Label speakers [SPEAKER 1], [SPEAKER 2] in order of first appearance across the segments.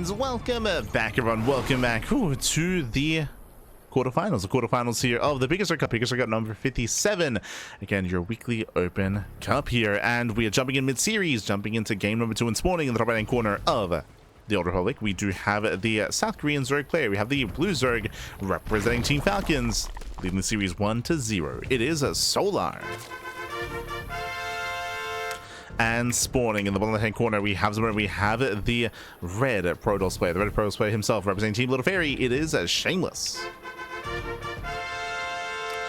[SPEAKER 1] And welcome back, everyone. Welcome back to the quarterfinals. The quarterfinals here of the PiGosaur Cup. PiGosaur Cup number 57. Again, your weekly open cup here. And we are jumping in mid-series, jumping into game number 2 and spawning in the top right-hand corner of the Old Republic. We do have the South Korean Zerg player. We have the Blue Zerg representing Team Falcons, leading the series 1-0. It is a Solar. And spawning in the bottom left-hand corner, we have the red Protoss player. The red Protoss player himself representing Team Little Fairy. It is Shameless.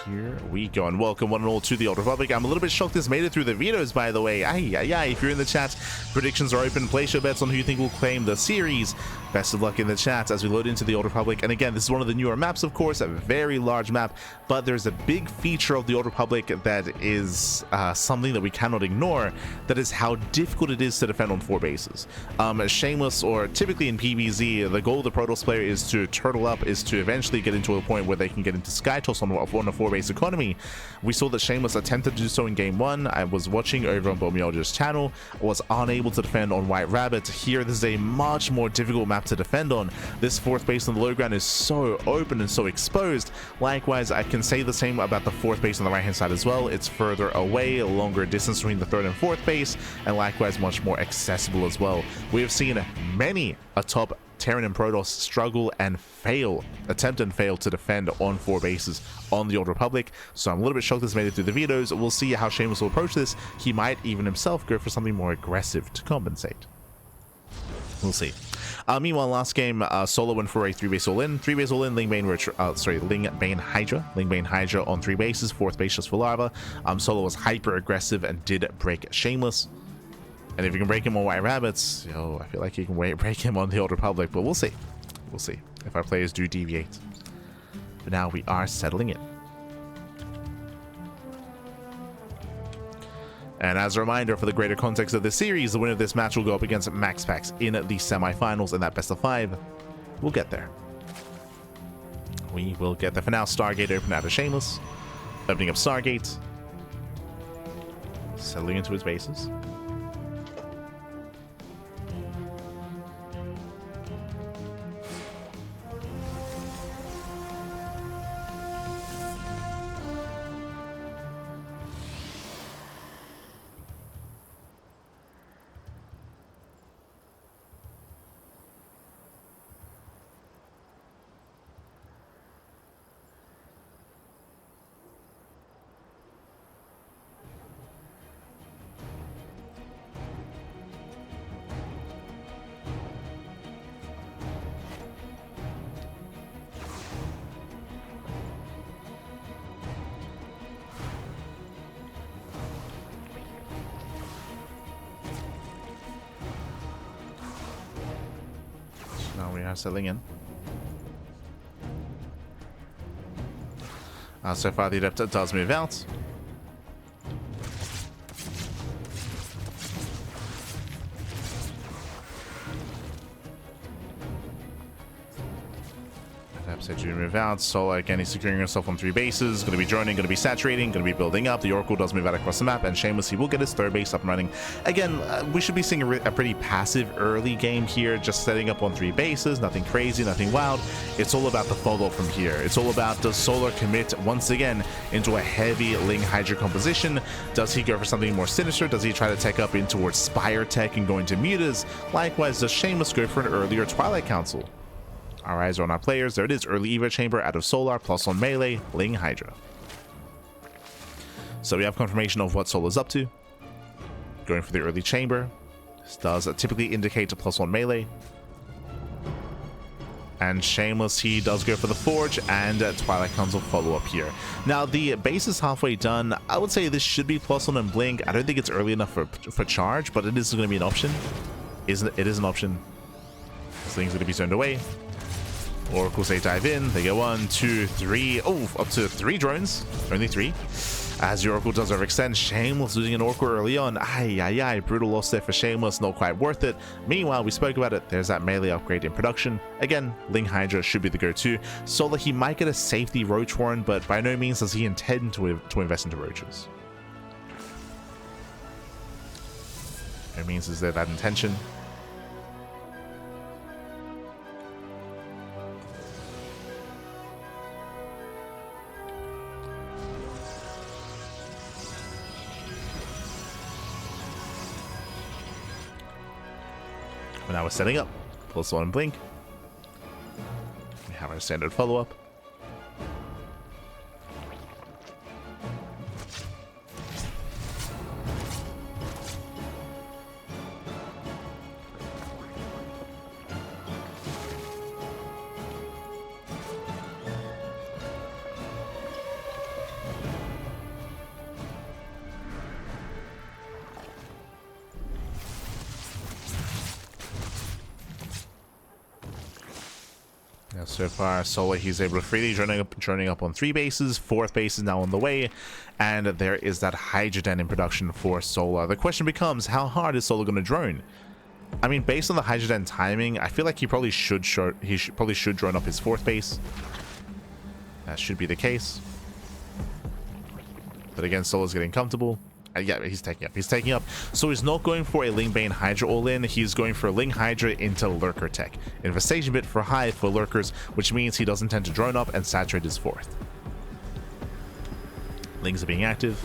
[SPEAKER 1] Here we go, and welcome one and all to the Old Republic. I'm a little bit shocked this made it through the vetoes, by the way. If you're in the chat, predictions are open. Place your bets on who you think will claim the series. Best of luck in the chat as we load into the Old Republic. And again, this is one of the newer maps, of course, a very large map, but there's a big feature of the Old Republic that is something that we cannot ignore. That is how difficult it is to defend on 4 bases. Shameless, or typically in PvZ, the goal of the Protoss player is to turtle up, is to eventually get into a point where they can get into Sky Toss on a 4-base economy. We saw that Shameless attempted to do so in game 1. I was watching over on Bomyolja's channel, was unable to defend on White Rabbit. Here, this is a much more difficult map to defend on. This 4th base on the low ground is so open and so exposed. Likewise, I can say the same about the 4th base on the right hand side as well. It's further away, a longer distance between the 3rd and 4th base, and likewise much more accessible as well. We have seen many a top Terran and Protoss struggle and fail, attempt and fail to defend on 4 bases on the Old Republic. So I'm a little bit shocked this made it through the vetoes. We'll see how Shameless will approach this. He might even himself go for something more aggressive to compensate. We'll see. Meanwhile, last game, Solo went for a 3-base all-in. 3-base all-in, Ling Bane Hydra. Ling Bane Hydra on 3 bases, 4th base just for Larva. Solo was hyper aggressive and did break Shameless. And if you can break him on White Rabbits, I feel like you can break him on the Old Republic, but we'll see. We'll see if our players do deviate. But now we are settling in. And as a reminder, for the greater context of this series, the winner of this match will go up against MaxPax in the semifinals in that best of 5. We'll get there. We will get there. For now, Stargate open out of Shameless. Opening up Stargate. Settling into his bases. Now we are settling in. So far the Adeptor does move out. Adeptor to move out. Solo again is securing herself on 3 bases. Going to be joining, going to be saturating, going to be building up. The Oracle does move out across the map, and Shameless, he will get his 3rd base up and running. Again, we should be seeing a pretty passive early game here, just setting up on 3 bases. Nothing crazy, nothing wild. It's all about the follow-up from here. It's all about, does Solar commit once again into a heavy Ling Hydra composition? Does he go for something more sinister? Does he try to tech up in towards Spire Tech and go into Mutas? Likewise, does Shameless go for an earlier Twilight Council? Our eyes are on our players. There it is, early Evo Chamber out of Solar, plus on melee, Ling Hydra. So we have confirmation of what Solar's up to. Going for the early chamber. This does typically indicate a plus 1 melee. And Shameless, he does go for the Forge, and Twilight Council follow up here. Now, the base is halfway done. I would say this should be plus 1 and Blink. I don't think it's early enough for charge, but it is going to be an option. It is an option. This thing's going to be turned away. Oracles, they dive in. They go 1, 2, 3. Oh, up to 3 drones. Only 3. As the Oracle does overextend, Shameless losing an Oracle early on. Brutal loss there for Shameless. Not quite worth it. Meanwhile, we spoke about it. There's that melee upgrade in production. Again, Ling Hydra should be the go-to. Solar, he might get a safety Roach Warren, but by no means does he intend to invest into Roaches. No means is there that intention. But now we're setting up. +1 and blink. We have our standard follow-up. So far, Solar, he's able to freely joining up on 3 bases. 4th base is now on the way, and there is that Hydroden in production for Solar. The question becomes, how hard is Solar going to drone? I mean, based on the Hydroden timing, I feel like he probably should drone up his 4th base. That should be the case. But again, Solar's getting comfortable. Yeah, he's taking up. He's taking up. So he's not going for a Lingbane Hydra all-in. He's going for a Ling Hydra into Lurker tech. Infestation bit for Hive for Lurkers, which means he doesn't tend to drone up and saturate his 4th. Lings are being active.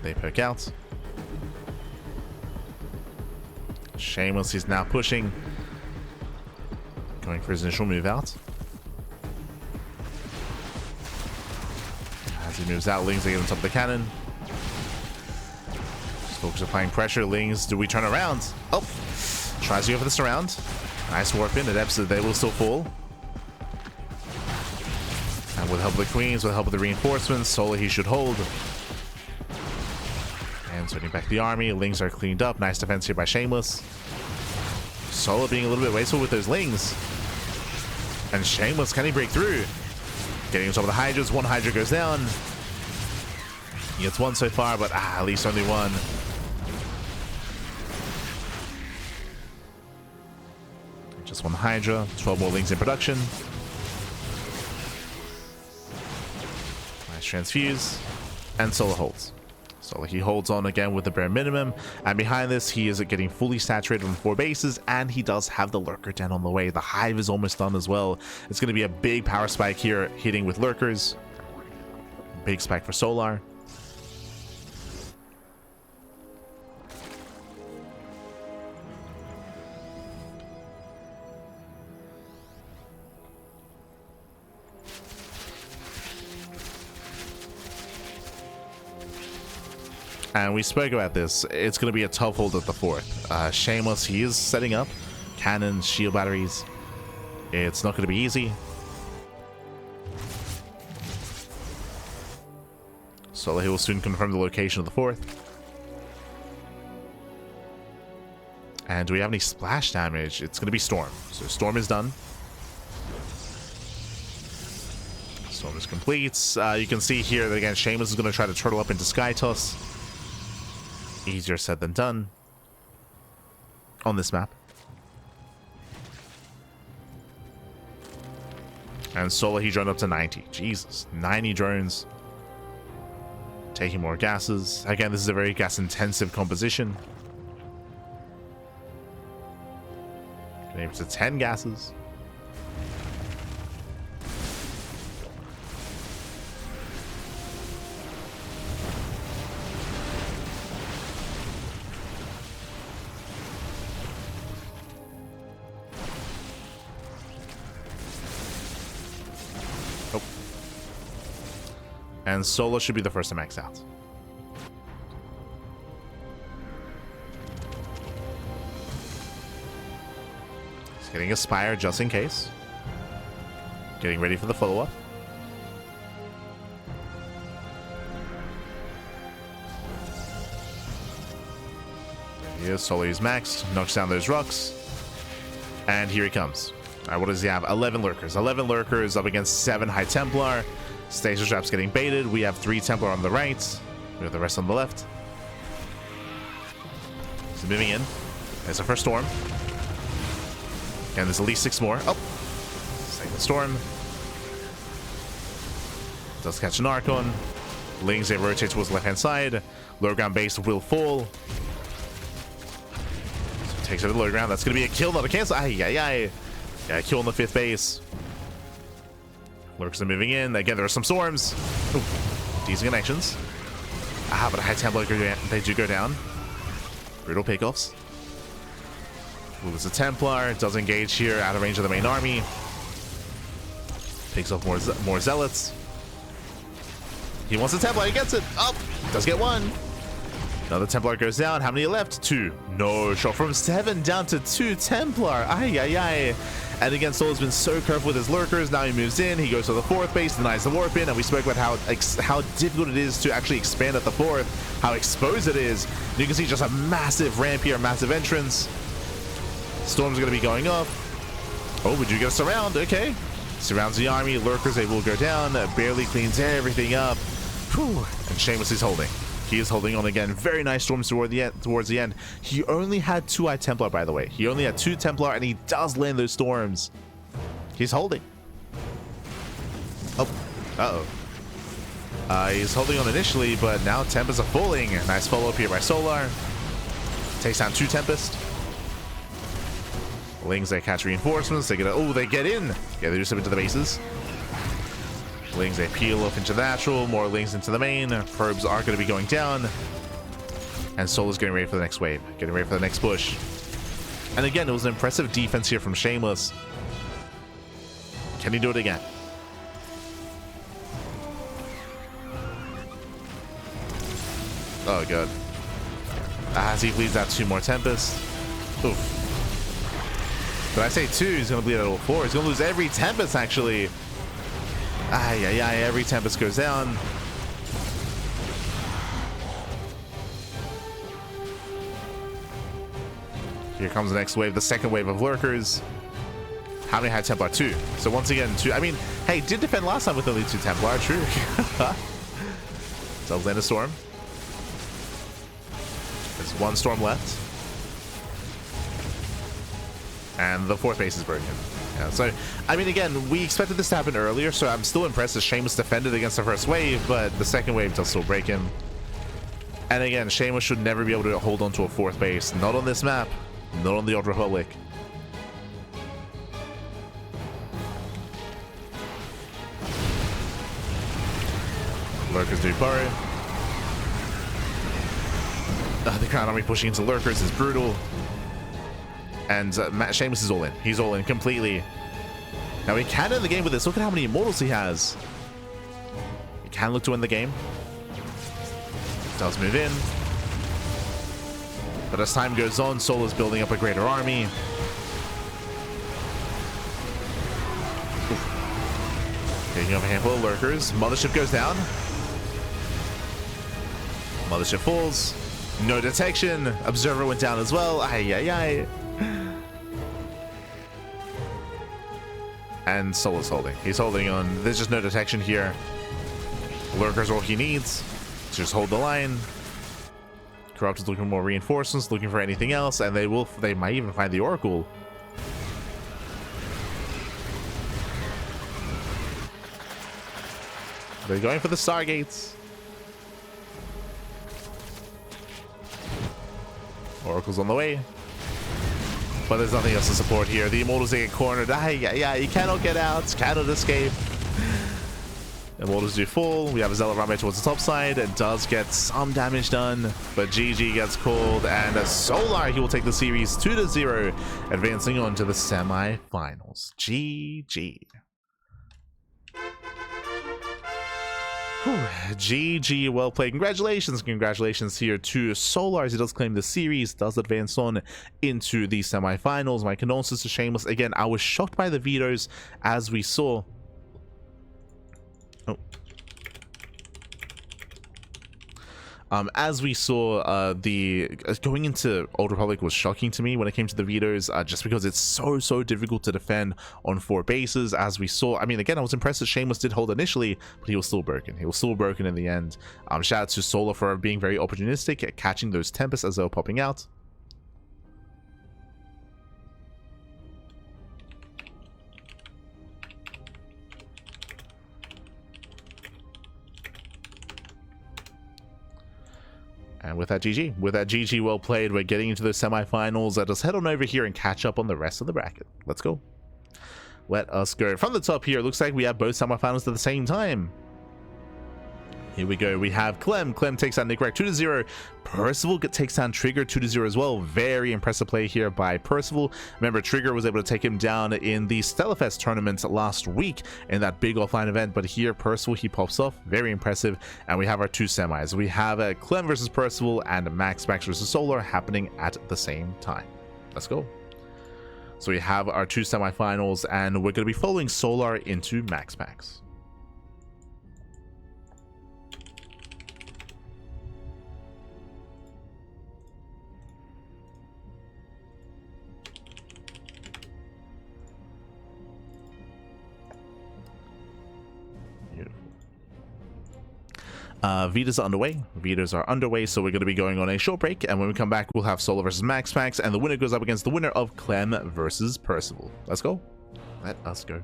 [SPEAKER 1] They poke out. Shameless is now pushing. Going for his initial move out. As he moves out, Lings are getting on top of the cannon. Stalkers applying pressure. Lings, do we turn around? Oh! Tries to go for the surround. Nice warp in. At Epson, they will still fall. And with the help of the Queens, with the help of the reinforcements, Solar he should hold. And turning back the army. Lings are cleaned up. Nice defense here by Shameless. Solar being a little bit wasteful with those Lings. And Shameless, can he break through? Getting on top of the Hydras. 1 Hydra goes down. He gets 1 so far, but at least only 1. Just 1 Hydra. 12 more Lings in production. Nice transfuse. And Solar holds. So he holds on again with the bare minimum. And behind this, he is getting fully saturated on 4 bases. And he does have the Lurker Den on the way. The Hive is almost done as well. It's going to be a big power spike here, hitting with Lurkers. Big spike for Solar. And we spoke about this. It's going to be a tough hold at the 4th. Shameless, he is setting up. Cannons, shield batteries. It's not going to be easy. So he will soon confirm the location of the 4th. And do we have any splash damage? It's going to be Storm. So Storm is done. Storm is complete. You can see here that again, Shameless is going to try to turtle up into Sky Toss. Easier said than done on this map. And Solar, he droned up to 90. Jesus, 90 drones. Taking more gases. Again, this is a very gas-intensive composition. Getting up to 10 gases. And Solar should be the first to max out. He's getting a Spire just in case. Getting ready for the follow-up. There he is. Solar is maxed. Knocks down those rocks. And here he comes. Alright, what does he have? 11 Lurkers. 11 Lurkers up against 7 High Templar. Stasis Trap's getting baited. We have 3 Templar on the right. We have the rest on the left. He's moving in. There's the first Storm. And there's at least 6 more. Oh! Second Storm. Does catch an Archon. Lings, they rotate towards the left-hand side. Low ground base will fall. So takes over the low ground. That's going to be a kill, not a cancel. Ay, ay, ay. Yeah, kill on the 5th base. Lurkers are moving in. Again, there are some storms. Ooh, decent connections. But a High Templar, they do go down. Brutal pickoffs. Ooh, there's a Templar. Does engage here out of range of the main army. Picks off more Zealots. He wants a Templar. He gets it. Oh, does get one. Another Templar goes down. How many left? 2. No, shot from 7 down to 2 Templar. Ay, ay, ay. And again, Solo's been so careful with his lurkers. Now he moves in. He goes to the 4th base, denies the warp in. And we spoke about how difficult it is to actually expand at the 4th, how exposed it is. And you can see just a massive ramp here, a massive entrance. Storm's going to be going up. Oh, we do get a surround. Okay. Surrounds the army. Lurkers able to go down. Barely cleans everything up. Whew. And Shameless is holding. He is holding on again. Very nice storms towards the end. He only had 2 Templar, by the way. He only had 2 Templar, and he does land those storms. He's holding. Oh. Uh-oh. He's holding on initially, but now Tempests are falling. Nice follow-up here by Solar. Takes down 2 Tempest. Lings, they catch reinforcements. They get they get in. Yeah, they do step into the bases. Lings, they peel off into the natural. More Lings into the main. Probes are going to be going down. And Solar's getting ready for the next wave. Getting ready for the next push. And again, it was an impressive defense here from Shameless. Can he do it again? Oh, good. As he bleeds out 2 more Tempests. Oof. But I say 2, he's going to bleed out all 4. He's going to lose every Tempest, actually. Ay, ay, ay, every Tempest goes down. Here comes the next wave, the second wave of Lurkers. How many had Templar? 2. So once again, 2. I mean, hey, did defend last time with only 2 Templar, true. So land a storm. There's 1 storm left. And the 4th base is broken. Yeah, so, I mean, again, we expected this to happen earlier, so I'm still impressed that Shameless defended against the first wave, but the second wave does still break him. And again, Shameless should never be able to hold on to a 4th base. Not on this map. Not on the Old Republic. Lurkers do burrow. The Crown Army pushing into Lurkers is brutal. And Shameless is all in. He's all in completely. Now he can end the game with this. Look at how many Immortals he has. He can look to win the game. Does move in. But as time goes on, Solar's building up a greater army. Oof. Taking up a handful of Lurkers. Mothership goes down. Mothership falls. No detection. Observer went down as well. Ay, ay, ay. And Solar's holding. He's holding on. There's just no detection here. Lurkers are all he needs. Just hold the line. Corrupt is looking for more reinforcements, looking for anything else, and they might even find the Oracle. They're going for the Stargates. Oracle's on the way. But there's nothing else to support here. The Immortals, they get cornered. Yeah, you cannot get out. Cannot escape. Immortals do fall. We have a Zealot runway towards the top side. It does get some damage done. But GG gets called. And a Solar, he will take the series 2-0. Advancing on to the semi-finals. GG. Whew. GG, well played. Congratulations here to Solar as he does claim the series, does advance on into the semi-finals. My condolences to Shameless. Again, I was shocked by the vetoes as we saw. As we saw, the going into Old Republic was shocking to me when it came to the vetoes, just because it's so difficult to defend on 4 bases. As we saw, I mean, again, I was impressed that Shameless did hold initially, but he was still broken. He was still broken in the end. Shout out to Solar for being very opportunistic at catching those Tempests as they were popping out. And with that, GG, well played. We're getting into the semifinals. Let us head on over here and catch up on the rest of the bracket. Let's go. Let us go. From the top here, it looks like we have both semifinals at the same time. Here we go. We have Clem. Clem takes down Nick Rack 2-0. Percival takes down Trigger 2-0 as well. Very impressive play here by Percival. Remember, Trigger was able to take him down in the Stellarfest tournament last week in that big offline event. But here, Percival, he pops off. Very impressive. And we have our two semis. We have Clem versus Percival and Max versus Solar happening at the same time. Let's go. So we have our two semifinals, and we're going to be following Solar into Max Packs. Vitas are underway. Vitas are underway, so we're going to be going on a short break, and when we come back, we'll have Solar versus Max Packs, and the winner goes up against the winner of Clem versus Percival. Let's go. Let us go.